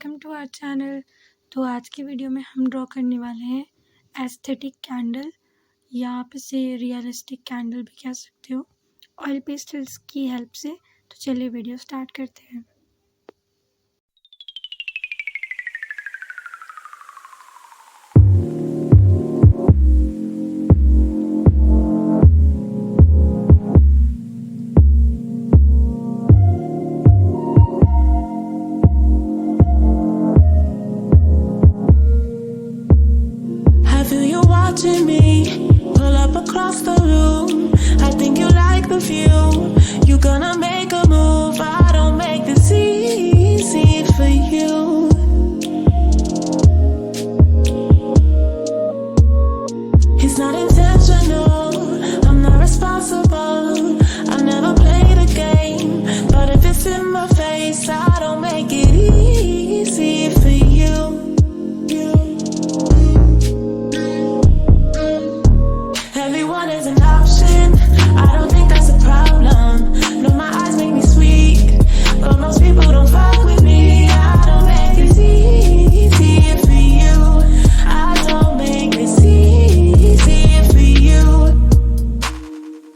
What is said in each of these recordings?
Welcome to our channel. तो आज की वीडियो में हम ड्रॉ करने वाले हैं एस्थेटिक कैंडल या आप इसे रियलिस्टिक कैंडल भी कह सकते हो, ऑयल पेस्टल्स की हेल्प से। तो चलिए वीडियो स्टार्ट करते हैं। Watching me pull up across the room. I think you like the view. You gonna make a move. I don't make this easy for you. It's not intentional. I'm not responsible. I never played a game, but if it's in my face, I don't make it easy for you. Everyone is an option. I don't think that's a problem. No, my eyes make me sweet, but most people don't fuck with me. I don't make this easy for you. I don't make this easy for you.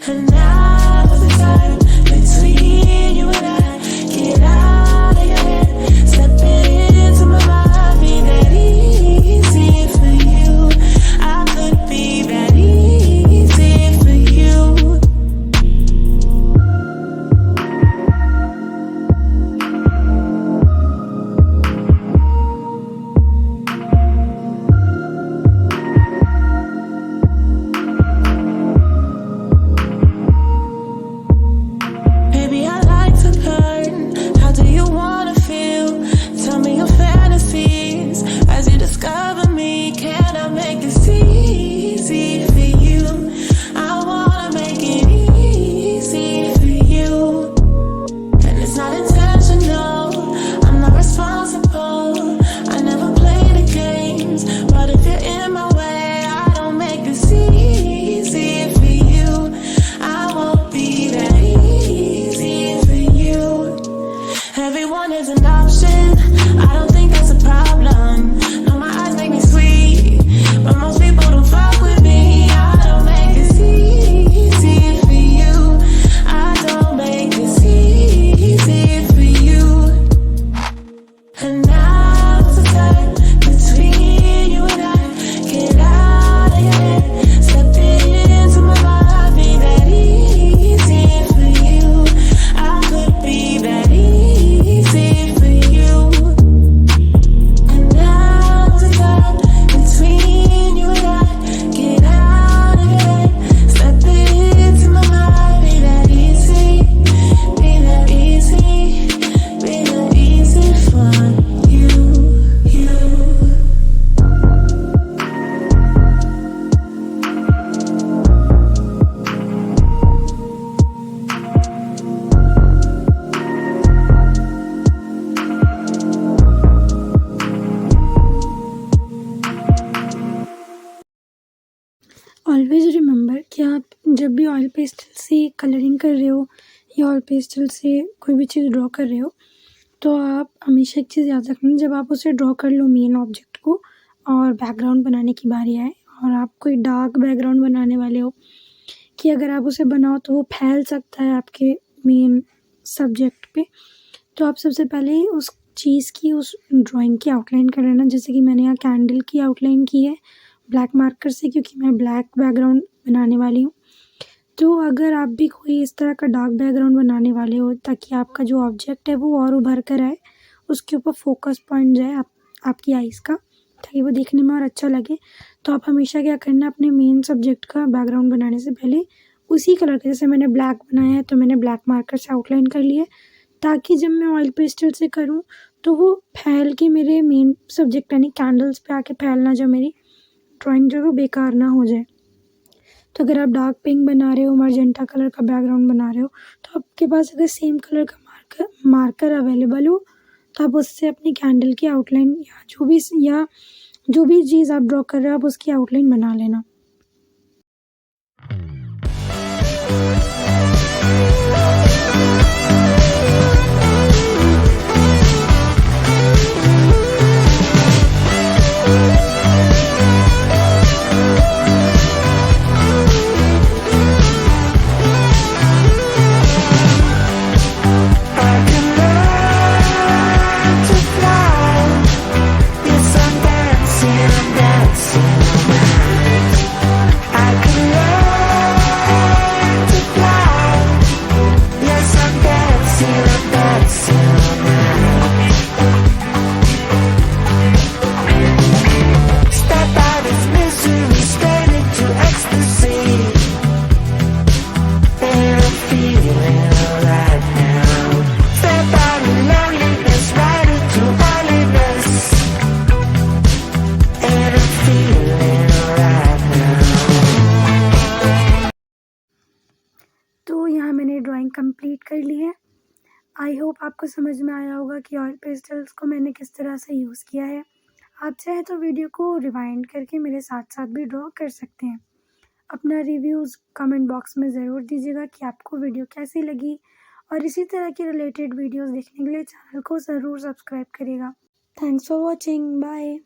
And now's the time between you and I. Get out of your head, step into my mind. Be that easy for you. I could be that easy for you. Baby, I like to learn. How do you wanna feel? Tell me your fantasies as you discover me. Can I make this easy for you? I wanna make it easy for you. And it's not intentional. I'm not responsible. I never play the games, but if you're in my way, I don't make this easy for you. I won't be that easy for you. Everyone is an option. I don't think that's a problem. No, my eyes make me sweet, but most people don't fuck with me. I don't make this easy for you. I don't make this easy for you. And now's the time between you and I. Get out of your head, step into my mind. Be that easy for you. I could be that easy for you. And now's the time between you and I. Get out of your head, step into my mind. Be that easy, be that easy, be that easy for you. Always remember कि आप जब भी oil pastel से colouring कर रहे हो या oil pastel से कोई भी चीज़ ड्रॉ कर रहे हो, तो आप हमेशा एक चीज़ याद रखना, जब आप उसे ड्रॉ कर लो मेन ऑब्जेक्ट को और बैकग्राउंड बनाने की बारी आए और आप कोई डार्क बैकग्राउंड बनाने वाले हो, कि अगर आप उसे बनाओ तो वो फैल सकता है आपके मेन सब्जेक्ट पे। तो आप सबसे पहले उस चीज़ की, उस ड्राइंग की आउटलाइन कर लेना। जैसे कि मैंने यहाँ कैंडल की आउटलाइन की है ब्लैक मार्कर से, क्योंकि मैं ब्लैक बैकग्राउंड बनाने वाली हूँ। तो अगर आप भी कोई इस तरह का डार्क बैकग्राउंड बनाने वाले हो, ताकि आपका जो ऑब्जेक्ट है वो और उभर कर आए, उसके ऊपर फोकस पॉइंट जाए आपकी आइज़ का, ताकि वो देखने में और अच्छा लगे, तो आप हमेशा क्या करना, अपने मेन सब्जेक्ट का बैकग्राउंड बनाने से पहले उसी कलर का, जैसे मैंने ब्लैक बनाया है तो मैंने ब्लैक मार्कर से आउटलाइन कर लिया, ताकि जब मैं ऑयल पेस्टल से करूँ तो वो फैल के मेरे मेन सब्जेक्ट यानी कैंडल्स पे आके फैलना, जो मेरी ड्राइंग जो है वो बेकार ना हो जाए। तो अगर आप डार्क पिंक बना रहे हो, मर्जेंटा कलर का बैकग्राउंड बना रहे हो, तो आपके पास अगर सेम कलर का मार्कर अवेलेबल हो, तो आप उससे अपनी कैंडल की आउटलाइन या जो भी चीज़ आप ड्रॉ कर रहे हो, आप उसकी आउटलाइन बना लेना। तो यहाँ मैंने ड्राइंग कंप्लीट कर ली है। आई होप आपको समझ में आया होगा कि ऑयल पेस्टल्स को मैंने किस तरह से यूज़ किया है। आप चाहे तो वीडियो को रिवाइंड करके मेरे साथ साथ भी ड्रॉ कर सकते हैं। अपना रिव्यूज़ कमेंट बॉक्स में ज़रूर दीजिएगा कि आपको वीडियो कैसी लगी, और इसी तरह की रिलेटेड वीडियोस देखने के लिए चैनल को ज़रूर सब्सक्राइब करिएगा। Thanks for watching, bye.